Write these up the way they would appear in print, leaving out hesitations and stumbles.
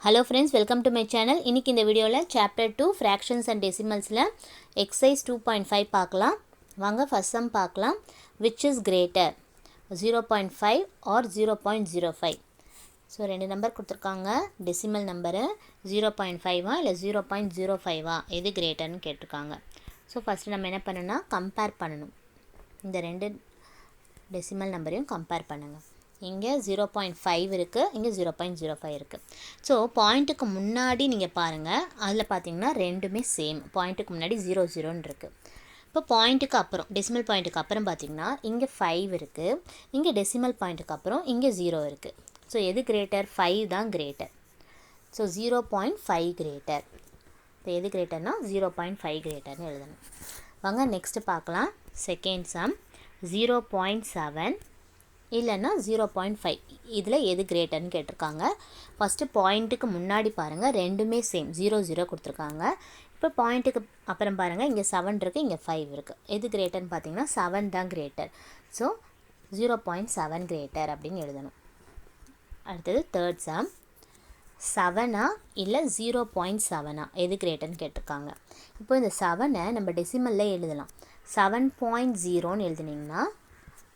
Hello friends, welcome to my channel. இன்னைக்கு இந்த வீடியோவில் chapter 2 fractions and decimals-ல exercise 2.5 பார்க்கலாம். வாங்க first sum பார்க்கலாம். Which is greater 0.5 or 0.05? So ரெண்டு நம்பர் கொடுத்துருக்காங்க. டெசிமல் நம்பரு 0.5 இல்லை 0.05 எது கிரேட்டர்னு கேட்டிருக்காங்க. ஸோ ஃபஸ்ட்டு நம்ம என்ன பண்ணணும்னா கம்பேர் பண்ணணும். இந்த ரெண்டு டெசிமல் நம்பரையும் கம்பேர் பண்ணுங்கள். இங்கே 0.5 இருக்குது, இங்கே 0.05 இருக்குது. ஸோ பாயிண்ட்டுக்கு முன்னாடி நீங்கள் பாருங்கள், அதில் பார்த்தீங்கன்னா ரெண்டுமே சேம். பாயிண்ட்டுக்கு முன்னாடி 0 இருக்குது. இப்போ பாயிண்ட்டுக்கு அப்புறம் டெசிமல் பாயிண்ட்டுக்கு அப்புறம் பார்த்தீங்கன்னா இங்கே 5 இருக்குது, இங்கே டெசிமல் பாயிண்ட்டுக்கு அப்புறம் இங்கே 0 இருக்குது. ஸோ எது கிரேட்டர்? 5 தான் கிரேட்டர். So 0.5 greater. இப்போ எது கிரேட்டர்னா 0.5 கிரேட்டர்னு எழுதணும். வாங்க நெக்ஸ்ட்டு பார்க்கலாம். செகண்ட் சம் 0.7 இல்லைன்னா 0.5 இதில் எது கிரேட்டர்னு கேட்டிருக்காங்க. ஃபஸ்ட்டு பாயிண்ட்டுக்கு முன்னாடி பாருங்கள், ரெண்டுமே சேம் 0 கொடுத்துருக்காங்க. இப்போ பாயிண்ட்டுக்கு அப்புறம் பாருங்கள், இங்கே 7 இருக்குது, இங்கே 5 இருக்குது. எது கிரேட்டர்னு பார்த்தீங்கன்னா 7 தான் கிரேட்டர். ஸோ 0.7 கிரேட்டர் அப்படின்னு எழுதணும். அடுத்தது தேர்ட் சம் 7 இல்லை 0.7 எது கிரேட்டர்னு கேட்டிருக்காங்க. இப்போ இந்த 7 நம்ம டெசிமலில் எழுதலாம். 7.0ன்னு எழுதுனீங்கன்னா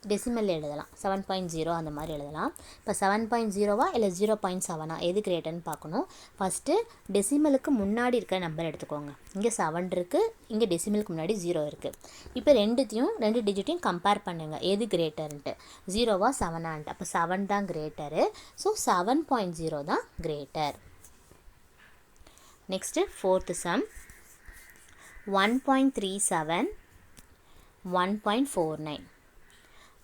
டெசிமல் எழுதலாம். 7.0 அந்த மாதிரி எழுதலாம். இப்போ 7.0 இல்லை 0.7 எது கிரேட்டர்னு பார்க்கணும். ஃபஸ்ட்டு டெசிமலுக்கு முன்னாடி இருக்கிற நம்பர் எடுத்துக்கோங்க. இங்கே 7 இருக்குது, இங்கே டெசிமலுக்கு முன்னாடி 0 இருக்குது. இப்போ ரெண்டு டிஜிட்டையும் கம்பேர் பண்ணுங்கள், எது கிரேட்டர்ன்ட்டு. 0வா 7ஆன்ட்டு. அப்போ 7 தான் கிரேட்டரு. ஸோ 7.0 தான் greater. Next fourth some 1.37 1.49.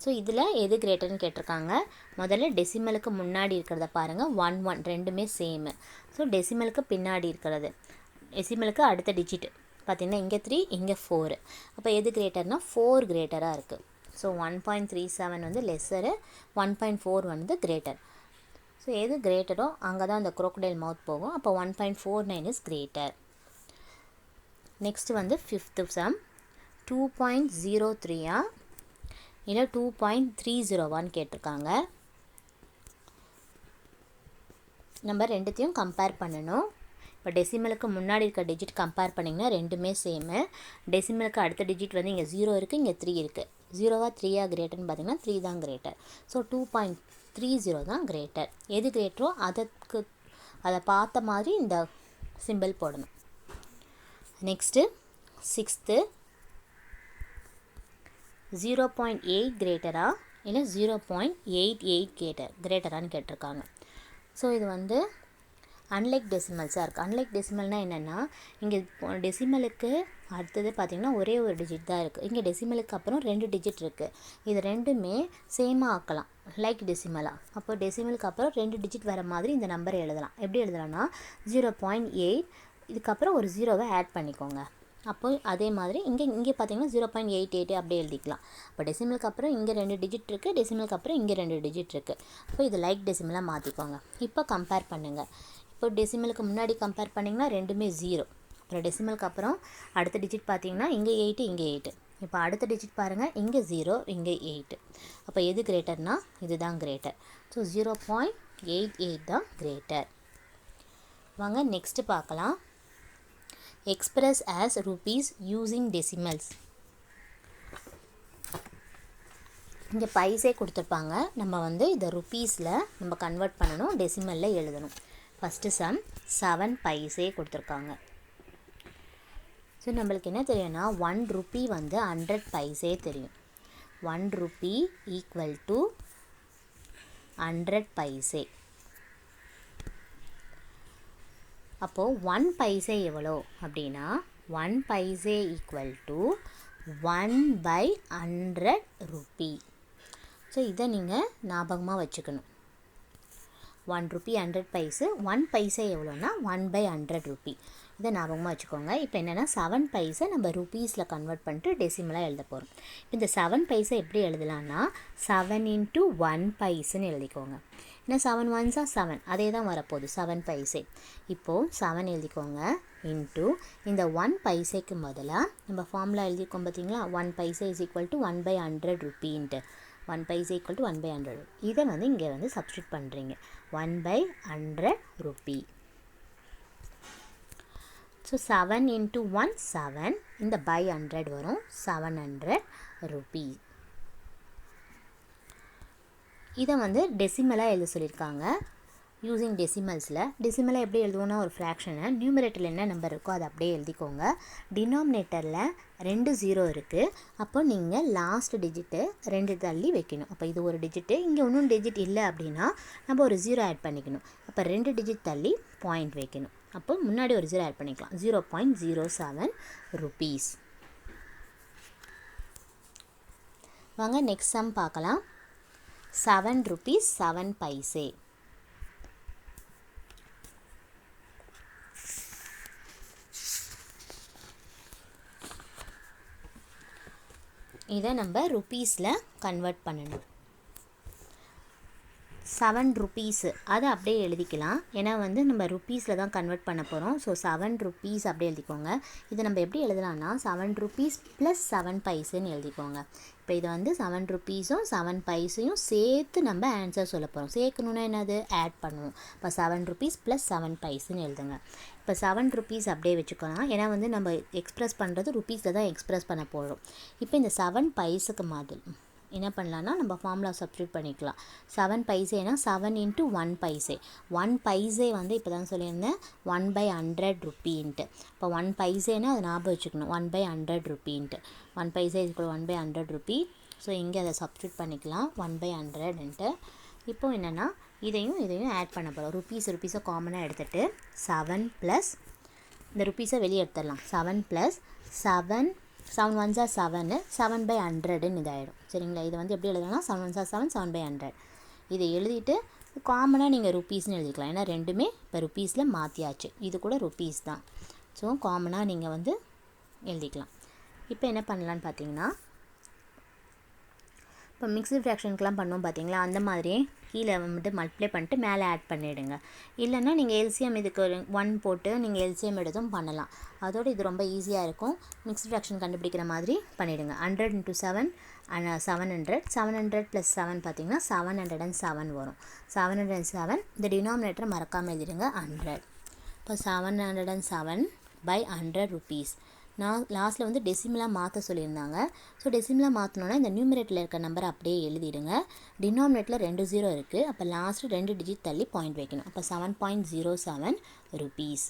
So இதில் எது கிரேட்டர்னு கேட்டிருக்காங்க. முதல்ல டெசிமலுக்கு முன்னாடி இருக்கிறத பாருங்கள், 1 ரெண்டுமே சேமு. ஸோ டெசிமலுக்கு பின்னாடி இருக்கிறது, டெசிமலுக்கு அடுத்த டிஜிட் பார்த்திங்கன்னா இங்கே 3, இங்கே 4. அப்போ எது கிரேட்டர்னா 4 கிரேட்டராக இருக்குது. ஸோ 1.37 வந்து லெஸ்ஸரு, 1.4 வந்து கிரேட்டர். ஸோ எது கிரேட்டரோ அங்கே தான் அந்த crocodile மவுத் போகும். அப்போ 1.49 இஸ் கிரேட்டர். நெக்ஸ்ட்டு வந்து ஃபிஃப்த்து சம் 2.03 இல்லை 2.301 கேட்டிருக்காங்க. நம்ம ரெண்டுத்தையும் கம்பேர் பண்ணணும். இப்போ டெசிமலுக்கு முன்னாடி இருக்க டிஜிட் கம்பேர் பண்ணிங்கன்னா ரெண்டுமே சேமு. டெசிமலுக்கு அடுத்த டிஜிட் வந்து இங்கே 0 இருக்குது, இங்கே 3 இருக்குது. 0வா 3ஆ கிரேட்டர்னு பார்த்தீங்கன்னா 3 தான் கிரேட்டர். ஸோ 2.30 தான் கிரேட்டர். எது கிரேட்டரோ அதை பார்த்த மாதிரி இந்த சிம்பிள் போடணும். நெக்ஸ்ட்டு சிக்ஸ்த்து 0.8 கிரேட்டரா இல்லை 0.88 கிரேட்டரான்னு கேட்டிருக்காங்க. ஸோ இது வந்து அன்லைக் டெசிமல்ஸாக இருக்குது. அன்லைக் டெசிமல்னால் என்னென்னா, இங்கே டெசிமலுக்கு அடுத்தது பார்த்திங்கன்னா ஒரே ஒரு டிஜிட் தான் இருக்குது. இங்கே டெசிமலுக்கு அப்புறம் 2 டிஜிட் இருக்குது. இது ரெண்டுமே சேமாக ஆக்கலாம், லைக் டெசிமலாக. அப்போ டெசிமலுக்கு அப்புறம் 2 டிஜிட் வர மாதிரி இந்த நம்பரை எழுதலாம். எப்படி எழுதலாம்னா 0.8 இதுக்கப்புறம் ஒரு 0வை ஆட் பண்ணிக்கோங்க. அப்போ அதே மாதிரி இங்கே பார்த்தீங்கன்னா 0.88 அப்படியே எழுதிக்கலாம். அப்போ டெசிமலுக்கு அப்புறம் இங்கே 2 டிஜிட் இருக்குது, டெசிமலுக்கு அப்புறம் இங்கே 2 டிஜிட் இருக்குது. அப்போ இது லைக் டெசிமலாக மாற்றிக்கோங்க. இப்போ கம்பேர் பண்ணுங்கள். இப்போ டெசிமலுக்கு முன்னாடி கம்பேர் பண்ணிங்கன்னா ரெண்டுமே 0. அப்புறம் டெசிமலுக்கு அப்புறம் அடுத்த டிஜிட் பார்த்தீங்கன்னா இங்கே 8, இங்கே 8. இப்போ அடுத்த டிஜிட் பாருங்கள், இங்கே 0, இங்கே 8. அப்போ எது கிரேட்டர்னா இதுதான் கிரேட்டர். ஸோ 0.88 தான் கிரேட்டர். வாங்க நெக்ஸ்ட்டு பார்க்கலாம். Express as rupees using decimals. இங்கே பைசே கொடுத்துருப்பாங்க. நம்ம வந்து இதை ருப்பீஸில் நம்ம கன்வெர்ட் பண்ணணும், டெசிமலில் எழுதணும். ஃபஸ்ட்டு சம் 7 பைசே கொடுத்துருக்காங்க. ஸோ நம்மளுக்கு என்ன தெரியும்னா 1 ரூபி வந்து 100 பைசே தெரியும். 1 ரூபி ஈக்குவல் டு 100 பைசே. அப்போது 1 பைசே எவ்வளோ அப்படின்னா 1 paise equal to 1/100 Ruby. So இதை நீங்கள் ஞாபகமாக வச்சுக்கணும். 1 ரூபி 100 பைசு. 1 பைசே எவ்வளோன்னா 1/100 ரூபி. இதை ஞாபகமாக வச்சுக்கோங்க. இப்போ என்னென்னா 7 பைசை நம்ம ருப்பீஸில் கன்வெர்ட் பண்ணிட்டு டெசிமலாக எழுத போகிறோம். இப்போ இந்த 7 பைசை எப்படி எழுதலான்னா 7 × 1 பைசுன்னு எழுதிக்கோங்க. ஏன்னா 7 1s 7, அதே தான் வரப்போகுது 7 பைசே. இப்போது 7 எழுதிக்கோங்க இன்ட்டு இந்த 1 பைசேக்கு பதிலாக நம்ம ஃபார்முலா எழுதியிருக்கோம் பார்த்தீங்களா. 1 paise is equal to 1/100 ரூபின்ட்டு. 1 paisa equal to 1/100. இதை வந்து இங்கே வந்து சப்ஸ்டியூட் பண்ணுறீங்க 1/100 ரூபி. ஸோ 7 into 1 7, இந்த by 100 வரும் 700 rupees. இதை வந்து டெசிமலாக எழுத சொல்லியிருக்காங்க. யூஸிங் டெசிமலாக எப்படி எழுதுவோன்னா ஒரு ஃப்ராக்ஷனை நியூமரேட்டரில் என்ன நம்பர் இருக்கோ அதை அப்படியே எழுதிக்கோங்க. டினாமினேட்டரில் 2 0 இருக்குது. அப்போ நீங்கள் லாஸ்ட் டிஜிட்டு 2 தள்ளி வைக்கணும். அப்போ இது ஒரு டிஜிட்டு, இங்கே இன்னும் டிஜிட் இல்லை அப்படின்னா நம்ம ஒரு 0 ஆட் பண்ணிக்கணும். அப்போ 2 டிஜிட் தள்ளி பாயிண்ட் வைக்கணும். அப்போ முன்னாடி ஒரு 0 ஆட் பண்ணிக்கலாம். 0.07 rupees. வாங்க நெக்ஸ்ட் சம் பார்க்கலாம். 7 rupees 7 paise. இதை நம்ம ருப்பீஸில் கன்வெர்ட் பண்ணணும். 7 rupees அதை அப்படியே எழுதிக்கலாம். ஏன்னா வந்து நம்ம ருப்பீஸில் தான் கன்வெர்ட் பண்ண போகிறோம். ஸோ 7 rupees அப்படியே எழுதிக்கோங்க. இதை நம்ம எப்படி எழுதலாம்னா 7 rupees + 7 பைசேன்னு எழுதிக்கோங்க. இப்போ இதை வந்து 7 rupeesம் 7 பைசையும் சேர்த்து நம்ம ஆன்சர் சொல்ல போகிறோம். சேர்க்கணுன்னா என்னது ஆட் பண்ணுவோம். இப்போ 7 rupees + 7 பைசேன்னு எழுதுங்க. இப்போ 7 rupees அப்படியே வச்சுக்கலாம். ஏன்னா வந்து நம்ம எக்ஸ்ப்ரெஸ் பண்ணுறது ருப்பீஸில் தான் எக்ஸ்ப்ரெஸ் பண்ண போகிறோம். இப்போ இந்த 7 பைஸுக்கு மாதிரி என்ன பண்ணலான்னா நம்ம ஃபார்முலா சப்ஸ்டியூட் பண்ணிக்கலாம். 7 பைசேனா 7 into 1 பைசே. 1 பைசே வந்து இப்போ தான் சொல்லியிருந்தேன் 1/100 rupeeன்ட்டு. இப்போ 1 பைசேனா அதை ஞாபகம் வச்சுக்கணும். 1/100 rupeeன்ட்டு. 1 paise is equal to 1/100 rupee. So இங்கே அதை சப்ஸ்டியூட் பண்ணிக்கலாம் 1/100ன்ட்டு. இப்போது என்னென்னா இதையும் ஆட் பண்ண போகிறோம். ருப்பீஸை காமனாக எடுத்துகிட்டு 7 + இந்த ருப்பீஸை வெளியே எடுத்துடலாம். 7 + 7 7 1s are 7 7/100ன்னு இதாகிடும். சரிங்களா? இதை வந்து எப்படி எழுதலாம்னா 7 1s are 7 7/100. இதை எழுதிட்டு காமனாக நீங்கள் ருப்பீஸ்னு எழுதிக்கலாம். ஏன்னா ரெண்டுமே இப்போ ருப்பீஸில் மாற்றியாச்சு. இது கூட ருப்பீஸ் தான். ஸோ காமனாக நீங்கள் வந்து எழுதிக்கலாம். இப்போ என்ன பண்ணலான்னு பார்த்தீங்கன்னா இப்போ மிக்ஸ்டு ஃப்ராக்ஷனுக்குலாம் பண்ணோம் பார்த்தீங்களா, அந்த மாதிரியே கீழே வந்து மல்டிப்ளை பண்ணிட்டு மேலே ஆட் பண்ணிவிடுங்க. இல்லைன்னா நீங்கள் எல்சிஎம் இதுக்கு 1 போட்டு நீங்கள் எல்சிஎம் எடுத்தும் பண்ணலாம். அதோடு இது ரொம்ப ஈஸியாக இருக்கும். மிக்ஸ்டு ஃப்ராக்ஷன் கண்டுபிடிக்கிற மாதிரி பண்ணிவிடுங்க. 100 into 7 700 700 + 7 பார்த்தீங்கன்னா 707 வரும். 707 இந்த டினாமினேட்டர் மறக்காமல் எழுதிடுங்க 100. இப்போ 707/100 rupees. நான் லாஸ்ட்டில் வந்து டெசிமலாக மாற்ற சொல்லியிருந்தாங்க. ஸோ டெசிமலாக மாற்றினோன்னா இந்த நியூமரேட்டரில் இருக்க நம்பரை அப்படியே எழுதிடுங்க. டினாமினேட்டரில் 2 0 இருக்குது. அப்போ லாஸ்ட்டு 2 டிஜிட் தள்ளி பாயிண்ட் வைக்கணும். அப்போ 7.07 rupees.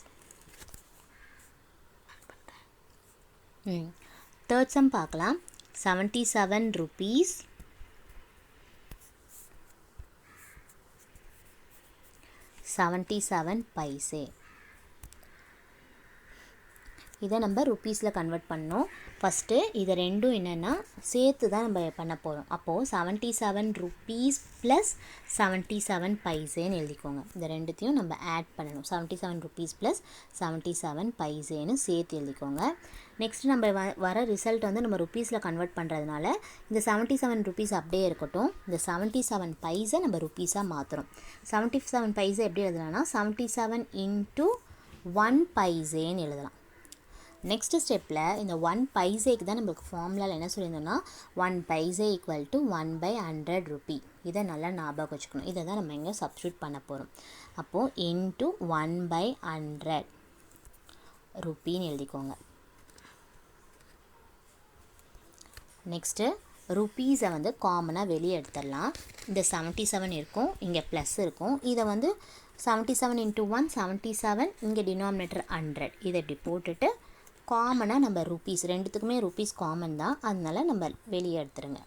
தேர்ட் சம் பார்க்கலாம். 77 rupees 77 paise. இதை நம்ம ருப்பீஸில் கன்வெர்ட் பண்ணோம். ஃபஸ்ட்டு இதை ரெண்டும் என்னென்னா சேர்த்து தான் நம்ம பண்ண போகிறோம். அப்போது 77 rupees + 77 பைசேன்னு எழுதிக்கோங்க. இந்த ரெண்டுத்தையும் நம்ம ஆட் பண்ணணும். 77 rupees + 77 பைசேன்னு சேர்த்து எழுதிக்கோங்க. நெக்ஸ்ட் நம்ம வர ரிசல்ட் வந்து நம்ம ருப்பீஸில் கன்வெர்ட் பண்ணுறதுனால இந்த 77 rupees அப்படியே இருக்கட்டும். இந்த 77 பைசை நம்ம ருப்பீஸாக மாற்றுறோம். 77 பைசை எப்படி எழுதலாம்னா 77 into 1 பைசேன்னு எழுதலாம். நெக்ஸ்ட் ஸ்டெப்பில் இந்த 1 பைசேக்கு தான் நம்மளுக்கு ஃபார்முலாவில் என்ன சொல்லியிருந்தோம்னா 1 பைசே ஈக்குவல் டு 1/100 rupee. இதை நல்லா ஞாபகம் வச்சுக்கணும். இதை தான் நம்ம இங்கே சப்ஸ்டியூட் பண்ண போகிறோம். அப்போது இன்ட்டு 1/100 rupeeன்னு எழுதிக்கோங்க. நெக்ஸ்ட்டு ருப்பீஸை வந்து காமனாக வெளியே எடுத்துடலாம். இந்த 77 இருக்கும், இங்கே ப்ளஸ் இருக்கும். இதை வந்து 77 into 1 77, இங்கே டினாமினேட்டர் 100. இதை இப்படி போட்டுட்டு காமனாக நம்ம ருப்பீஸ் ரெண்டுத்துக்குமே ருப்பீஸ் காமன் தான், அதனால நம்ம வெளியே எடுத்துருங்க.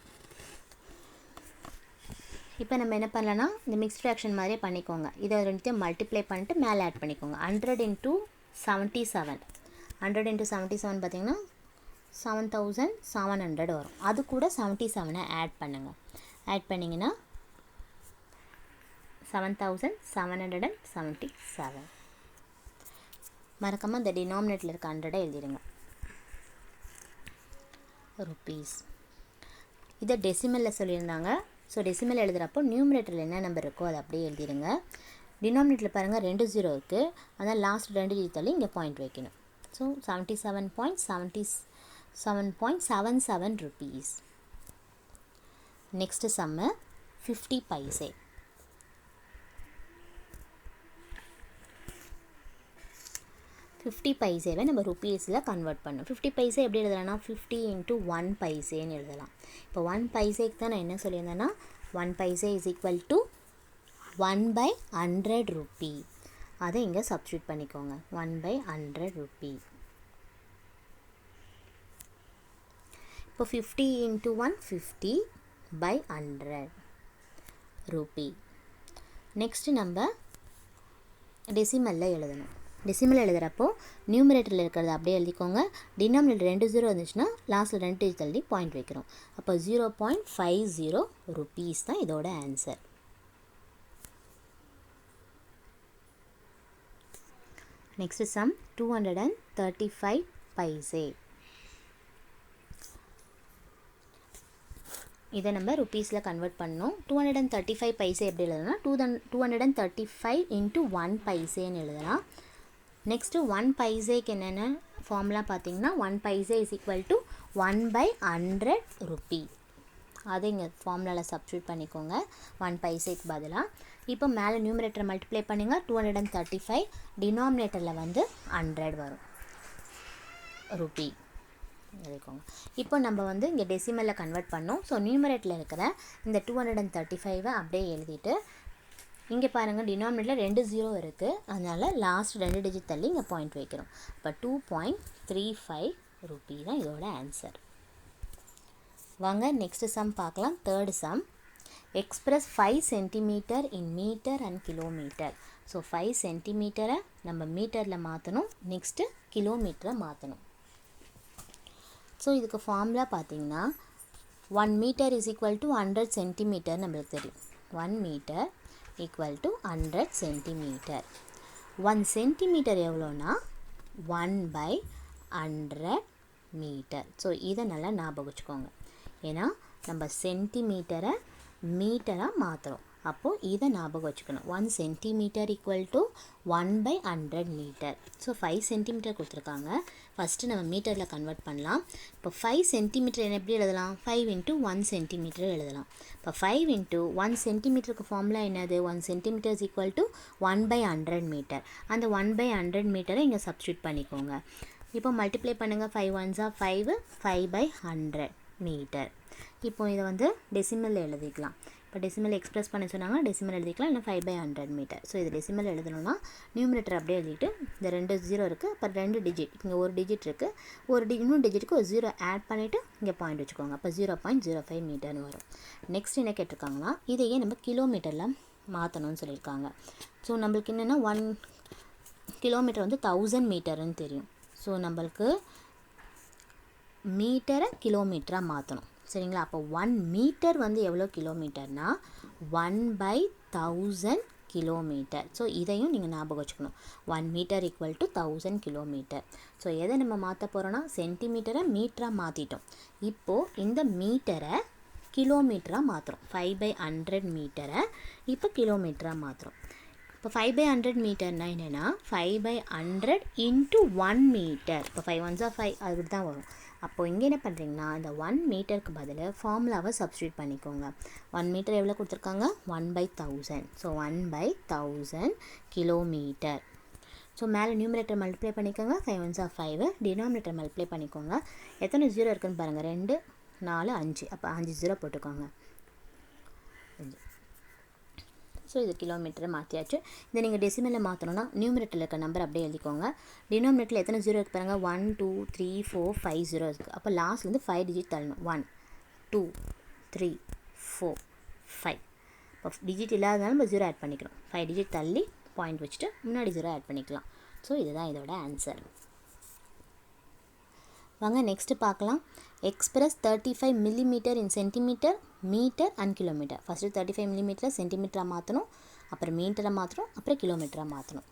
இப்போ நம்ம என்ன பண்ணலான்னா இந்த மிக்ஸ்ட் ஃப்ராக்ஷன் மாதிரியே பண்ணிக்கோங்க. இதை ரெண்டுத்தையும் மல்டிப்ளை பண்ணிட்டு மேலே ஆட் பண்ணிக்கோங்க. 100 into 77 100 into 77 பார்த்திங்கன்னா 7700 வரும். அது கூட 77 ஆட் பண்ணுங்கள். ஆட் பண்ணிங்கன்னா 7777. மறக்காமல் இந்த டினாமினேட்டில் இருக்க 100 எழுதிடுங்க. ருப்பீஸ். இதை டெசிமலில் சொல்லியிருந்தாங்க. ஸோ டெசிமல் எழுதுகிறப்போ நியூமரேட்டரில் என்ன நம்பர் இருக்கோ அதை அப்படியே எழுதிடுங்க. டினாமினேட்டரில் பாருங்கள் 2 0 இருக்குது, அதான் லாஸ்ட் 2 டிஜிட் தள்ளி இங்கே பாயிண்ட் வைக்கணும். So 77.77 rupees. நெக்ஸ்ட்டு சம்மு 50 பைசே. 50 பைசேவை நம்ம ருப்பீஸில் கன்வெர்ட் பண்ணணும். 50 பைசே எப்படி எழுதலாம்னா 50 × 1 பைசேன்னு எழுதலாம். இப்போ 1 பைசேக்கு தான் நான் என்ன சொல்லியிருந்தேன்னா 1 paise is equal to 1/100 Ruby. அதை இங்கே சப்ஸ்டியூட் பண்ணிக்கோங்க. 1/100 ரூபி. இப்போ 50 × 1 50/100 ரூபி. நெக்ஸ்ட்டு நம்ம டெசிமலில் எழுதணும். டெசிமல் எழுதுகிறப்போ நியூமரேட்டரில் இருக்கிறத அப்படியே எழுதிக்கோங்க. டினாமினேட்டர் 2 0 இருந்துச்சுன்னா லாஸ்ட்டில் 2 டிஜிட் தள்ளி பாயிண்ட் வைக்கிறோம். அப்போ 0.50 ருபீஸ் தான் இதோட ஆன்சர். Next sum 235 paise. இதை நம்ம ருப்பீஸில் கன்வெர்ட் பண்ணோம். 235 பைசே எப்படி எழுதலாம்? 235 × 1 பைசேன்னு எழுதலாம். நெக்ஸ்ட்டு 1 பைசேக்கு என்னென்ன ஃபார்முலா பார்த்தீங்கன்னா 1 paise is equal to 1/100 Ruby. அதை இங்கே ஃபார்முலாவில் சப்ஸ்டியூட் பண்ணிக்கோங்க 1 பைசேக்கு பதிலாக. இப்போ மேலே நியூமரேட்டரை மல்டிப்ளை பண்ணுங்க. 235 டினாமினேட்டரில் வந்து 100 வரும் ரூபி எழுதிக்கோங்க. இப்போ நம்ம வந்து இங்கே டெசிமலில் கன்வெர்ட் பண்ணோம். ஸோ நியூமரேட்டரில் இருக்கிற இந்த 235 அப்படியே எழுதிட்டு இங்கே பாருங்கள் டினாமினேட்டரில் 2 0 இருக்குது. அதனால் லாஸ்ட் 2 டிஜிட் தள்ளி இங்கே பாயிண்ட் வைக்கிறோம். இப்போ 2.35 ரூபி தான் இதோட ஆன்சர். வாங்க நெக்ஸ்ட் சம் பார்க்கலாம். Third sum. Express 5 centimetre in metre and kilometre. So 5 சென்டிமீட்டரை நம்ம மீட்டரில் மாற்றணும். நெக்ஸ்ட்டு கிலோமீட்டரை மாற்றணும். ஸோ இதுக்கு ஃபார்முலா பார்த்தீங்கன்னா 1 metre is equal to 100 centimetre நம்மளுக்கு தெரியும். 1 metre equal to 100 centimetre. 1 centimetre எவ்வளோனா 1/100 மீட்டர். ஸோ இதை நல்லா ஞாபகம் வச்சுக்கோங்க. ஏன்னா நம்ம சென்டிமீட்டரை மீட்டராக மாற்றுறோம். அப்போது இதை ஞாபகம் வச்சுக்கணும். 1 centimetre equal to 1/100 metre. So 5 centimetre கொடுத்துருக்காங்க. ஃபஸ்ட்டு நம்ம மீட்டரில் கன்வெர்ட் பண்ணலாம். இப்போ 5 சென்டிமீட்டர் என்ன எப்படி எழுதலாம்? 5 × 1 சென்டிமீட்டர் எழுதலாம். இப்போ 5 × 1 சென்டிமீட்டருக்கு ஃபார்முலா என்னது? 1 centimetre is equal to 1/100 metre. அந்த 1/100 மீட்டரை இங்கே சப்ஸ்டியூட் பண்ணிக்கோங்க. இப்போ மல்டிப்ளை பண்ணுங்கள். 5 1s are 5, 5/100 மீட்டர். இப்போ இதை வந்து டெசிமலில் எழுதிக்கலாம். இப்போ டெசிமல் எக்ஸ்பிரஸ் பண்ண சொன்னாங்க, டெசிமல் எழுதிக்கலாம். இல்லை 5/100 மீட்டர். ஸோ இது டெசிமல் எழுதணும்னா நியூமரேட்டர் அப்படியே எழுதிட்டு இந்த 2 0 இருக்குது. அப்புறம் 2 டிஜிட் இங்கே ஒரு டிஜிட் இருக்குது. இன்னொரு டிஜிட்டுக்கு ஒரு 0 ஆட் பண்ணிவிட்டு இங்கே பாயிண்ட் வச்சுக்கோங்க. அப்போ 0.05 மீட்டர்னு வரும். நெக்ஸ்ட் என்ன கேட்டிருக்காங்கன்னா இதையே நம்ம கிலோமீட்டரில் மாற்றணும்னு சொல்லியிருக்காங்க. ஸோ நம்மளுக்கு என்னென்னா 1 கிலோமீட்டர் வந்து 1000 மீட்டர்னு தெரியும். ஸோ நம்மளுக்கு மீட்டரை கிலோமீட்டராக மாற்றணும். சரிங்களா? அப்போ 1 மீட்டர் வந்து எவ்வளோ கிலோமீட்டர்னா 1/1000 கிலோமீட்டர். ஸோ இதையும் நீங்கள் ஞாபகம் வச்சுக்கணும். 1 metre equal to 1000 kilometre. So எதை நம்ம மாற்ற போகிறோன்னா சென்டிமீட்டரை மீட்டராக மாற்றிட்டோம். இப்போது இந்த மீட்டரை கிலோமீட்டராக மாற்றுறோம். 5/100 மீட்டரை இப்போ கிலோமீட்டராக மாற்றுறோம். இப்போ 5/100 மீட்டர்னால் என்னென்னா 5/100 × 1 மீட்டர். இப்போ 5 1s are 5 அதுக்கு தான் வரும். அப்போது இங்கே என்ன பண்ணுறீங்கன்னா இந்த 1 மீட்டருக்கு பதில் ஃபார்முலாவை சப்ஸ்டியூட் பண்ணிக்கோங்க. 1 மீட்டர் எவ்வளோ கொடுத்துருக்காங்க? 1/1000. So 1/1000 kilometre. ஸோ மேலே நியூமரேட்டர் மல்டிப்ளை பண்ணிக்கோங்க. 5 1s are 5. டினாமினேட்டர் மல்டிப்ளை பண்ணிக்கோங்க. எத்தனை 0 இருக்குதுன்னு பாருங்கள். 2 4 5. அப்போ 5 0 போட்டுக்கோங்க. ஸோ இது கிலோமீட்டரை மாற்றியாச்சு. இதை நீங்கள் டெசிமலில் மாற்றணும்னா நியூமரேட்டரில் இருக்க நம்பர் அப்படியே எழுதிக்கோங்க. டினாமினேட்டரில் எத்தனை 0 இருக்குது பாருங்கள். 1 2 3 4 5 0 இருக்குது. அப்போ லாஸ்ட்லேருந்து 5 டிஜிட் தள்ளணும். 1 2 3 4 5. இப்போ டிஜிட் இல்லாதனால நம்ம 0 ஆட் பண்ணிக்கிறோம். 5 டிஜிட் தள்ளி பாயிண்ட் வச்சுட்டு முன்னாடி 0 ஆட் பண்ணிக்கலாம். ஸோ இதுதான் இதோட ஆன்சர். வாங்க நெக்ஸ்ட்டு பார்க்கலாம். Express 35 millimetre in centimetre, metre and kilometre. First 35 மில்லிமீட்டரை சென்டிமீட்டராக மாற்றணும், அப்புறம் மீட்டரை மாற்றணும், அப்புறம் கிலோமீட்டராக மாற்றணும்.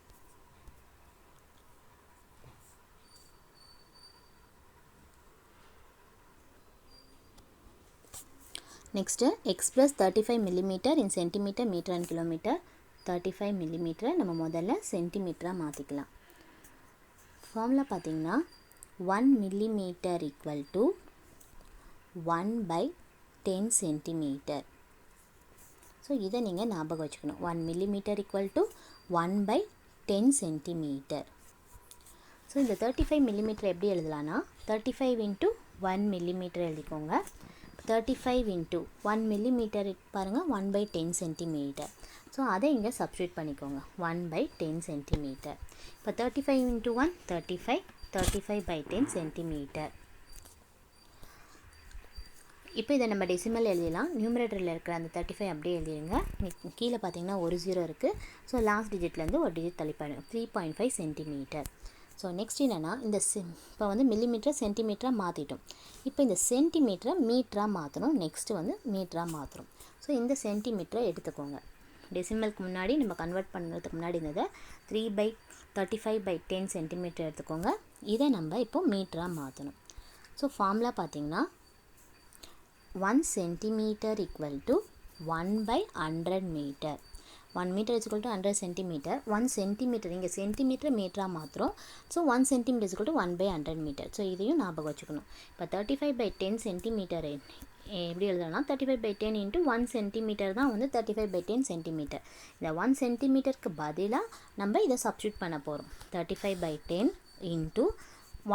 Next express 35 millimetre in centimetre, metre and kilometre. 35 மில்லிமீட்டரை நம்ம முதல்ல சென்டிமீட்டராக மாற்றிக்கலாம். ஃபார்முலா பார்த்திங்கன்னா 1 millimeter equal to 1/10 centimeter. So இதை நீங்கள் ஞாபகம் வச்சுக்கணும். 1 millimeter equal to 1/10 centimeter. So இந்த 35 மில்லிமீட்டர் எப்படி எழுதலான்னா 35 இன்ட்டு 1 மில்லிமீட்டர் எழுதிக்கோங்க. 35 இன்ட்டு 1 மில்லிமீட்டர் பாருங்கள் 1/10 சென்டிமீட்டர். ஸோ அதை இங்கே சப்ஸ்டியூட் பண்ணிக்கோங்க 1/10 சென்டிமீட்டர். இப்போ 35 இன்ட்டு 1 35/10 சென்டிமீட்டர். இப்போ இதை நம்ம டெசிமல் எழுதிடலாம். நியூமரேட்டரில் இருக்கிற அந்த 35 அப்படியே எழுதிடுங்க. கீழே பார்த்தீங்கன்னா ஒரு 0 இருக்குது. ஸோ லாஸ்ட் டிஜிட்லேருந்து ஒரு டிஜிட் தள்ளி பண்ணுங்க 3.5 சென்டிமீட்டர். ஸோ நெக்ஸ்ட் என்னென்னா இந்த இப்போ வந்து மில்லிமீட்டர் சென்டிமீட்டராக மாற்றிட்டோம். இப்போ இந்த சென்டிமீட்டரை மீட்டராக மாற்றணும். நெக்ஸ்ட்டு வந்து மீட்டராக மாற்றணும். ஸோ இந்த சென்டிமீட்டரை எடுத்துக்கோங்க. டெசிமலுக்கு முன்னாடி நம்ம கன்வெர்ட் பண்ணுறதுக்கு முன்னாடி இருந்ததை 3/35/10 சென்டிமீட்டர் எடுத்துக்கோங்க. இதை நம்ம இப்போ மீட்டராக மாற்றணும். ஸோ ஃபார்முலா பார்த்தீங்கன்னா 1 centimeter equal to 1/100 meter. 1 meter is equal to 100 centimeter. 1 centimeter இங்கே சென்டிமீட்டர் மீட்டராக மாற்றுறோம். So 1 centimeter is equal to 1/100 meter. So இதையும் ஞாபகம் வச்சுக்கணும். இப்போ 35/10 சென்டிமீட்டர் எப்படி எழுதலாம்? 35/10 இன்ட்டு 1 சென்டிமீட்டர் தான் வந்து 35/10 சென்டிமீட்டர். இந்த 1 சென்டிமீட்டருக்கு பதிலாக நம்ம இதை சப்ஸ்டியூட் பண்ண போகிறோம். 35/10 இன்ட்டு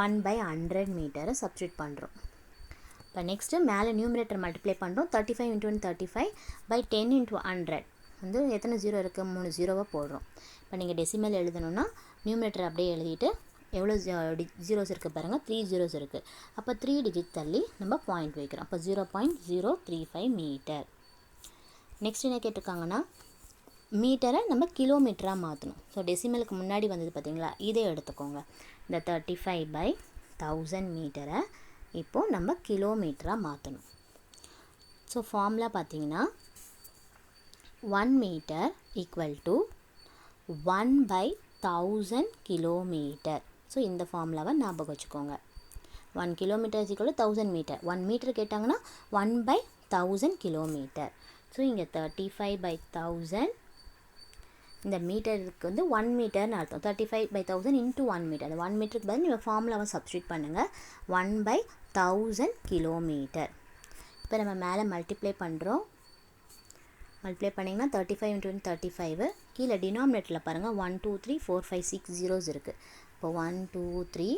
1/100 மீட்டரை சப்ஸ்டியூட் பண்ணுறோம். இப்போ நெக்ஸ்ட்டு மேலே நியூமரேட்டர் மல்டிப்ளை பண்ணுறோம். 35 இன்ட்டு 1 35/10 இன்ட்டு 100 வந்து எத்தனை 0 இருக்குது? 3 0 போடுறோம். இப்போ நீங்கள் டெசிமல் எழுதணுன்னா நியூமரேட்டர் அப்படியே எழுதிட்டு எவ்வளோ ஜீரோஸ் இருக்குது பாருங்கள் 3 zeros இருக்குது. அப்போ 3 டிஜிட் தள்ளி நம்ம பாயிண்ட் வைக்கிறோம். அப்போ 0.035 மீட்டர். நெக்ஸ்ட் என்ன கேட்டிருக்காங்கன்னா மீட்டரை நம்ம கிலோமீட்டராக மாற்றணும். ஸோ டெசிமலுக்கு முன்னாடி வந்தது பார்த்தீங்களா, இதே எடுத்துக்கோங்க. இந்த 35/1000 மீட்டரை இப்போது நம்ம கிலோமீட்டராக மாற்றணும். ஸோ ஃபார்முலா பார்த்தீங்கன்னா 1 metre equal to 1/1000 kilometre. So இந்த ஃபார்முலாவை ஞாபகம் வச்சுக்கோங்க. 1 kilometre is equal to 1000 metre. 1 metre கேட்டாங்கன்னா 1/1000 கிலோமீட்டர். ஸோ இங்கே 35/1000 இந்த மீட்டருக்கு வந்து 1 மீட்டர்னு அர்த்தம். 35/1000 இன்ட்டு 1 மீட்டர். அந்த 1 மீட்டருக்கு பதில் நீங்கள் ஃபார்முலாவை சப்ஸ்டியூட் பண்ணுங்கள். 1/1000 கிலோமீட்டர். இப்போ நம்ம மேலே மல்டிப்ளை பண்ணுறோம். மல்டிப்ளை பண்ணிங்கன்னா 35 இன்ட்டு 35. கீழே டினாமினேட்டரில் பாருங்கள் 1 2 3 4 5 6 zeros இருக்குது. இப்போ 1 2 3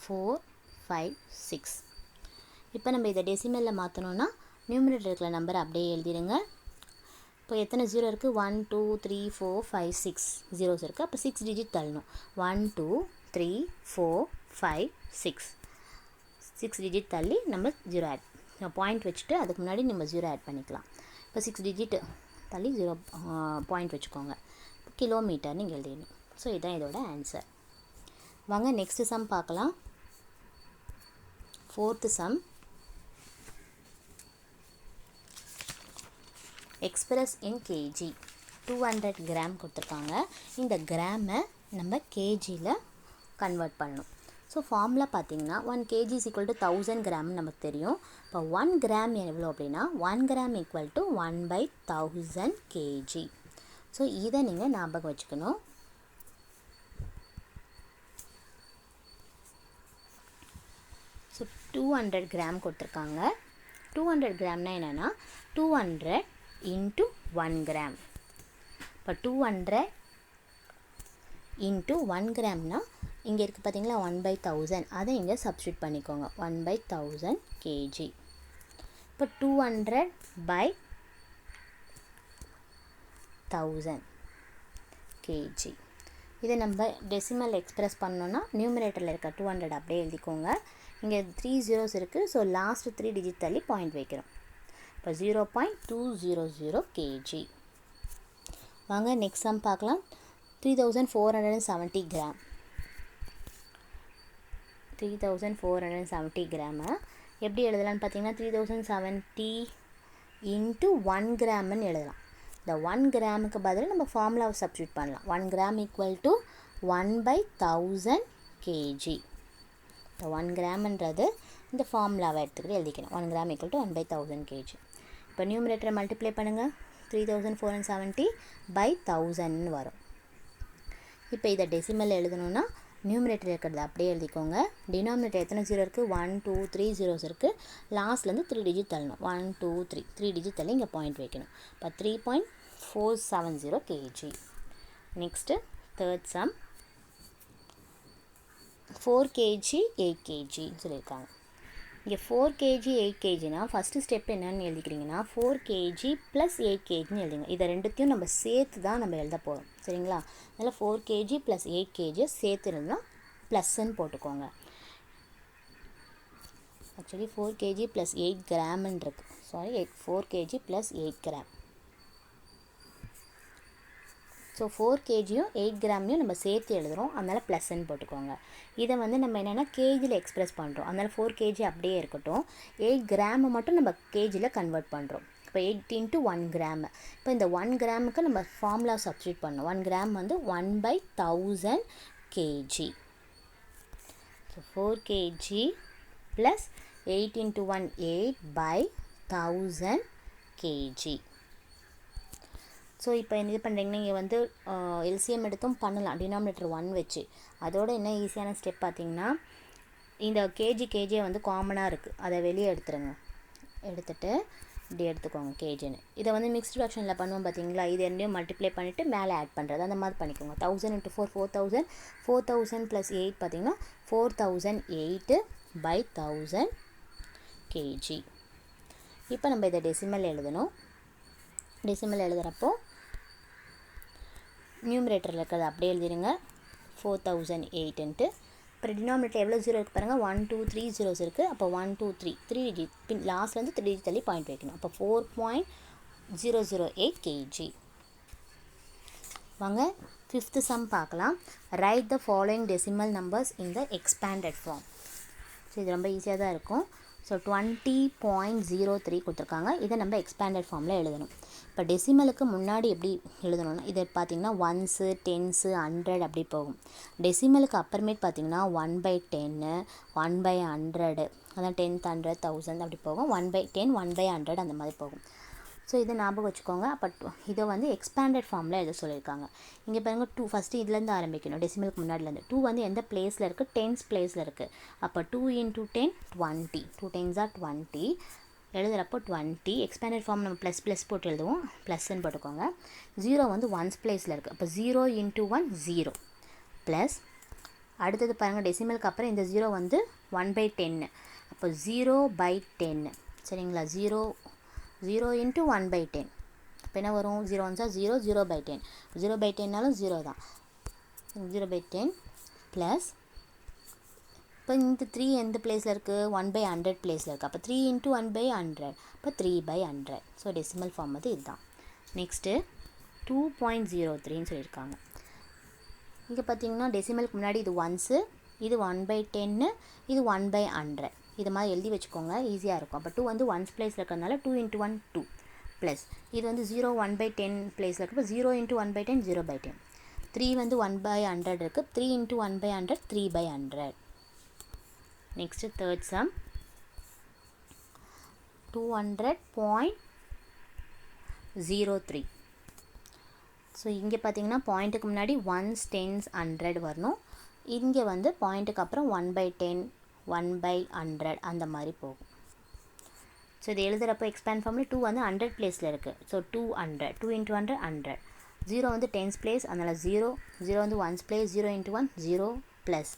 4 5 6. இப்போ நம்ம இதை டெசிமலில் மாற்றணுன்னா நியூமரேட்டர் இருக்கிற நம்பரை அப்படியே எழுதிடுங்க. இப்போ எத்தனை 0 இருக்குது? 1 2 3 4 5 6 zeros இருக்குது. அப்போ 6 டிஜிட் தள்ளணும். 1 2 3 4 5 6 6 டிஜிட் தள்ளி நம்ம 0 ஆட் பாயிண்ட் வச்சுட்டு அதுக்கு முன்னாடி நம்ம 0 ஆட் பண்ணிக்கலாம். இப்போ 6 டிஜிட் தள்ளி 0 பாயிண்ட் வச்சுக்கோங்க. கிலோமீட்டர்னு இங்கே எழுதிடணும். ஸோ இதுதான் இதோட ஆன்சர். வாங்க நெக்ஸ்ட்டு சம் பார்க்கலாம். 4th sum. Express in KG 200 gram கொடுத்துருக்காங்க. இந்த கிராமை நம்ம கேஜியில் கன்வெர்ட் பண்ணணும். ஸோ ஃபார்முலா பார்த்தீங்கன்னா 1 kg is equal to 1000 கிராம்னு நமக்கு தெரியும். இப்போ 1 கிராம் எவ்வளோ அப்படின்னா 1 gram equal to 1/1000 kg. So இதை நீங்கள் ஞாபகம் வச்சுக்கணும். ஸோ 200 கிராம் கொடுத்துருக்காங்க. 200 கிராம்னா என்னென்னா 200 இன்ட்டு 1 கிராம். இப்போ 200 இன்ட்டு 1 கிராம்னா இங்கே இருக்குது பார்த்தீங்களா 1/1000. அதை இங்கே சப்ஸ்டியூட் பண்ணிக்கோங்க 1/1000 kg. இப்போ 200/1000 kg. இதை நம்ம டெசிமல் எக்ஸ்பிரஸ் பண்ணோன்னா நியூமரேட்டரில் இருக்க 200 அப்படியே எழுதிக்கோங்க. இங்கே 3 zeros இருக்குது. ஸோ லாஸ்ட் 3 டிஜிட் தள்ளி பாயிண்ட் வைக்கிறோம். இப்போ 0.200 kg. வாங்க நெக்ஸ்ட் சம் பார்க்கலாம். 3470 கிராம். 3470 கிராமை எப்படி எழுதலான்னு பார்த்தீங்கன்னா 3070 இன்ட்டு 1 கிராம்னு எழுதலாம். இந்த 1 கிராமுக்கு பதில் நம்ம ஃபார்முலாவை சப்ஸ்டியூட் பண்ணலாம். 1 கிராம் ஈக்குவல் டு 1/1000 kg. இந்த 1 கிராம்ன்றது இந்த ஃபார்முலாவை எடுத்துக்கிட்டு எழுதிக்கணும். 1 கிராம் ஈக்குவல் டு 1/1000 kg. இப்போ நியூமரேட்டரை மல்டிப்ளை பண்ணுங்கள். 3470/1000 வரும். இப்போ இதை டெசிமல் எழுதணுன்னா நியூமரேட்டர் இருக்கிறது அப்படியே எழுதிக்கோங்க. டினாமினேட்டர் எத்தனை 0 இருக்குது? 1 2 3 zeros இருக்குது. லாஸ்ட்லேருந்து 3 டிஜிட் தள்ளணும். 1 2 3 டிஜிட் தள்ளி இங்கே பாயிண்ட் வைக்கணும். இப்போ 3.470 kg. Next third sum. 4 kg 8 kg சொல்லியிருக்காங்க. இங்கே 4 kg 8 kgனா ஃபஸ்ட்டு ஸ்டெப் என்னென்னு எழுதிக்கிறீங்கன்னா 4 kg ப்ளஸ் 8 kgன்னு எழுதுங்க. இதை ரெண்டுத்தையும் நம்ம சேர்த்து தான் நம்ம எழுத போகிறோம், சரிங்களா? அதனால் 4 kg ப்ளஸ் 8 kg சேர்த்து இருந்தால் ப்ளஸ்ன்னு போட்டுக்கோங்க. ஆக்சுவலி 4 kg ப்ளஸ் 8 கிராம்னு இருக்குது. Sorry, 4 kg plus 8 gram. So 4 kgயும் 8 கிராமையும் நம்ம சேர்த்து எழுதுகிறோம், அதனால் ப்ளஸ்ன்னு போட்டுக்கோங்க. இதை வந்து நம்ம என்னென்னா கேஜியில் எக்ஸ்ப்ரெஸ் பண்ணுறோம், அதனால் 4 kg அப்படியே இருக்கட்டும். 8 கிராமை மட்டும் நம்ம கேஜியில் கன்வெர்ட் பண்ணுறோம். இப்போ 8 × 1 கிராம். இப்போ இந்த 1 கிராமுக்கு நம்ம ஃபார்முலா சப்ஸ்டியூட் பண்ணோம். 1 கிராம் வந்து 1/1000 kg. So 4 kg plus 8 × 1 8/1000 kg. So இப்போ இது பண்ணுறீங்கன்னா இங்கே வந்து எல்சிஎம் எடுத்தும் பண்ணலாம், டினாமினேட்டர் 1 வச்சு. அதோட என்ன ஈஸியான ஸ்டெப் பார்த்தீங்கன்னா, இந்த கேஜியை வந்து காமனாக இருக்குது, அதை வெளியே எடுத்துருங்க. எடுத்துகிட்டு இப்படி எடுத்துக்கோங்க கேஜின்னு. இதை வந்து மிக்ஸ்டு ஃப்ராக்ஷனில் பண்ணுவோம் பார்த்தீங்களா, இது ரெண்டையும் மல்டிப்ளை பண்ணிவிட்டு மேலே ஆட் பண்ணுறது, அந்த மாதிரி பண்ணிக்கோங்க. 1000 × 4 4000, 4000 + 8 பார்த்தீங்கன்னா 4008/1000 kg. இப்போ நம்ம இதை டெசிமல் எழுதணும். டெசிமல் எழுதுகிறப்போ நியூமரேட்டரில் இருக்கிறது அப்படியே எழுதிடுங்க, 4008ன்ட்டு. அப்புறம் டினாமினேட்டர் எவ்வளோ ஜீரோ இருக்குது பாருங்கள், 1 2 3 zeros இருக்குது. அப்போ 1 2 3 டிஜிட் பின் லாஸ்ட்லேருந்து 3 டிஜிட் தள்ளி பாயிண்ட் வைக்கணும். அப்போ 4.008 kg. வாங்க 5th சம் பார்க்கலாம். Write the following decimal numbers in the expanded form. So இது ரொம்ப ஈஸியாக தான் இருக்கும். ஸோ 20.03 கொடுத்துருக்காங்க. இதை நம்ம எக்ஸ்பேண்டட் ஃபார்மில் எழுதணும். இப்போ டெசிமலுக்கு முன்னாடி எப்படி எழுதணும்னா, இதை பார்த்திங்கன்னா 1s 10s 100 அப்படி போகும். டெசிமலுக்கு அப்புறமேட்டு பார்த்திங்கன்னா 1/10 1/100, அதான் 10th 100 1000 அப்படி போகும். 1/10 1/100 அந்த மாதிரி போகும். ஸோ இதை ஞாபகம் வச்சுக்கோங்க. அப்போ இதை வந்து எக்ஸ்பேண்டட் ஃபார்மில் எழுத சொல்லியிருக்காங்க. இங்கே பாருங்கள் 2 ஃபஸ்ட்டு இதுலேருந்து ஆரம்பிக்கணும், டெசிமலுக்கு முன்னாடிலேருந்து. 2 வந்து எந்த பிளேஸில் இருக்குது, டென்ஸ் பிளேஸில் இருக்குது. அப்போ 2 × 10 20, 2 10s are 20. எழுதுகிறப்போ 20. எக்ஸ்பேண்டட் ஃபார்ம் நம்ம ப்ளஸ் போட்டு எழுதுவோம், ப்ளஸ்ன்னு போட்டுக்கோங்க. 0 வந்து 1s பிளேஸில் இருக்குது. அப்போ 0 × 1 0 ப்ளஸ். அடுத்தது பாருங்கள், டெசிமலுக்கு அப்புறம் இந்த 0 வந்து 1/10. அப்போ 0/10, சரிங்களா? 0 × 1/10. இப்போ என்ன வரும், 0 1s are 0 0/10. 0/10னாலும் 0 தான். 0/10 ப்ளஸ். இப்போ இந்த 3 எந்த பிளேஸில் இருக்குது, 1/100 பிளேஸில் இருக்குது. அப்போ 3 × 1/100, அப்போ 3/100. ஸோ டெசிமல் ஃபார்ம் வந்து இதுதான். நெக்ஸ்ட்டு 2.03ன்னு சொல்லியிருக்காங்க. இங்கே பார்த்தீங்கன்னா டெசிமலுக்கு முன்னாடி இது 1s, இது 1/10, இது 1/100. இது மாதிரி எழுதி வச்சுக்கோங்க, ஈஸியாக இருக்கும். அப்போ 2 வந்து 1s பிளேஸில் இருக்கிறதுனால 2 × 1 2 ப்ளஸ். இது வந்து 0 1/10 பிளேஸில் இருக்குது. இப்போ 0 × 1/10 0/10. 3 வந்து 1/100 இருக்குது. 3 × 1/100 3/100. Next third sum 200.03. ஸோ இங்கே பார்த்தீங்கன்னா பாயிண்ட்டுக்கு முன்னாடி 1s 10s 100 வரணும். இங்கே வந்து பாயிண்ட்டுக்கு அப்புறம் 1/10 1/100 அந்த மாதிரி போகும். ஸோ இது எழுதுகிறப்போ எக்ஸ்பேண்ட் ஃபார்மில் 2 வந்து 100 பிளேஸில் இருக்குது. ஸோ 200, 2 × 100 100. 0 வந்து 10s பிளேஸ், அதனால் 0 வந்து 1s பிளேஸ், 0 × 1 0 ப்ளஸ்.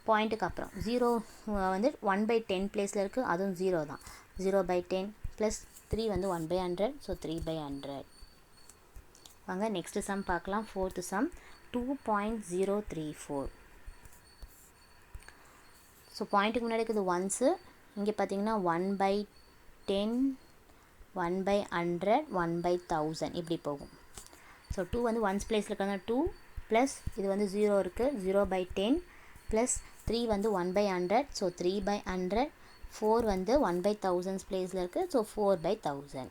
பாயிண்ட்டுக்கு அப்புறம் 0 வந்து 1/10 பிளேஸில் இருக்குது, அதுவும் 0 தான். 0/10 ப்ளஸ் 3 வந்து 1/100, ஸோ 3/100. வாங்க நெக்ஸ்ட்டு சம் பார்க்கலாம். 4th some 2.034. ஸோ பாயிண்ட்டுக்கு முன்னாடி இருக்குது 1s. இங்கே பார்த்தீங்கன்னா 1/10 1/100 1/1000 இப்படி போகும். ஸோ 2 வந்து 1s பிளேஸில் இருக்கிறதா 2 ப்ளஸ் இது வந்து 0 இருக்குது, 0/10 ப்ளஸ் 3 வந்து 1/100, ஸோ 3/100. 4 வந்து 1/1000 பிளேஸில் இருக்குது, ஸோ 4/1000.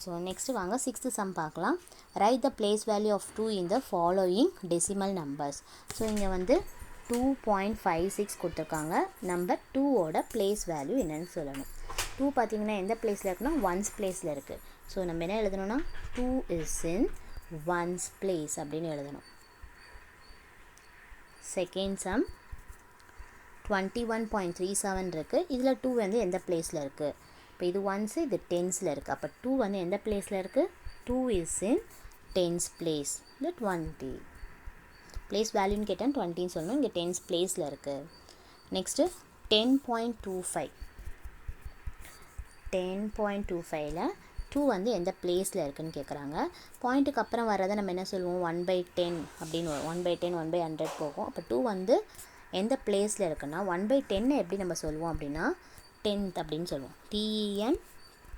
ஸோ நெக்ஸ்ட்டு வாங்க 6th சம் பார்க்கலாம். Write the place value of 2 in the following decimal numbers. So இங்கே வந்து 2.56 கொடுத்துருக்காங்க. நம்பர் 2ஓட பிளேஸ் வேல்யூ என்னென்னு சொல்லணும். 2 பார்த்தீங்கன்னா எந்த பிளேஸில் இருக்குன்னா 1s பிளேஸில் இருக்குது. ஸோ நம்ம என்ன எழுதணும்னா 2 is in 1s place அப்படின்னு எழுதணும். செகண்ட் சம் 21.37 இருக்குது. இதில் 2 வந்து எந்த பிளேஸில் இருக்குது. இப்போ இது 1s, இது 10ஸில் இருக்குது. அப்போ 2 வந்து எந்த பிளேஸில் இருக்குது, 2 is in 10s place. இது 20 ப்ளேஸ் வேல்யூன்னு கேட்டால் 20ன்னு சொல்லணும். இங்கே டென்ஸ் பிளேஸில் இருக்குது. நெக்ஸ்ட்டு 10.25 10.25ல் 2 வந்து எந்த பிளேஸில் இருக்குதுன்னு கேட்குறாங்க. பாயிண்ட்டுக்கு அப்புறம் வர்றதை நம்ம என்ன சொல்லுவோம், 1/10 அப்படின்னு வரும். 1/10 1/100 போகும். அப்போ 2 வந்து எந்த பிளேஸில் இருக்குன்னா 1/10 எப்படி நம்ம சொல்லுவோம் அப்படின்னா 10th அப்படின்னு சொல்லுவோம்.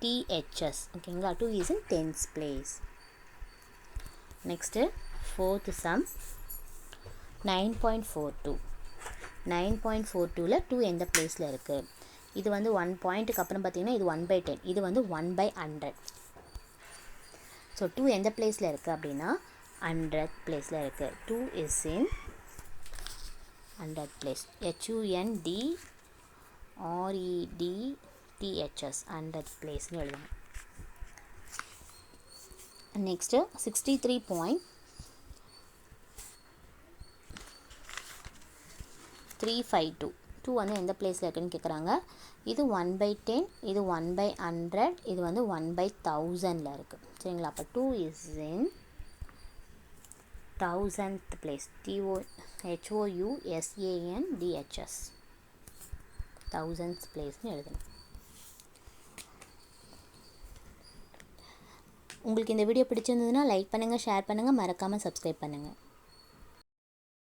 TENTHS. ஓகேங்களா. 2 is in 10th place. Next 4th sum 9.42. 9.42ல் 2 எந்த பிளேஸில் இருக்குது. இது வந்து 1 பாயிண்ட்டுக்கு அப்புறம் பார்த்தீங்கன்னா இது 1/10, இது வந்து 1/100. ஸோ 2 எந்த பிளேஸில் இருக்குது அப்படின்னா 100th பிளேஸில் இருக்குது. 2 is in 100th place. HUNDREDTHS 100th பிளேஸ்னு எழுதணும். நெக்ஸ்ட்டு 63.352. 2 வந்து எந்த பிளேஸில் இருக்குதுன்னு கேட்குறாங்க. இது 1/10, இது 1/100, இது வந்து 1/1000ல் இருக்குது. சரிங்களா. அப்போ 2 is in 1000th place. HOUSANDHS 1000th பிளேஸ்னு எழுதணும். உங்களுக்கு இந்த வீடியோ பிடிச்சிருந்ததுன்னா லைக் பண்ணுங்கள், ஷேர் பண்ணுங்கள், மறக்காமல் சப்ஸ்கிரைப் பண்ணுங்கள்.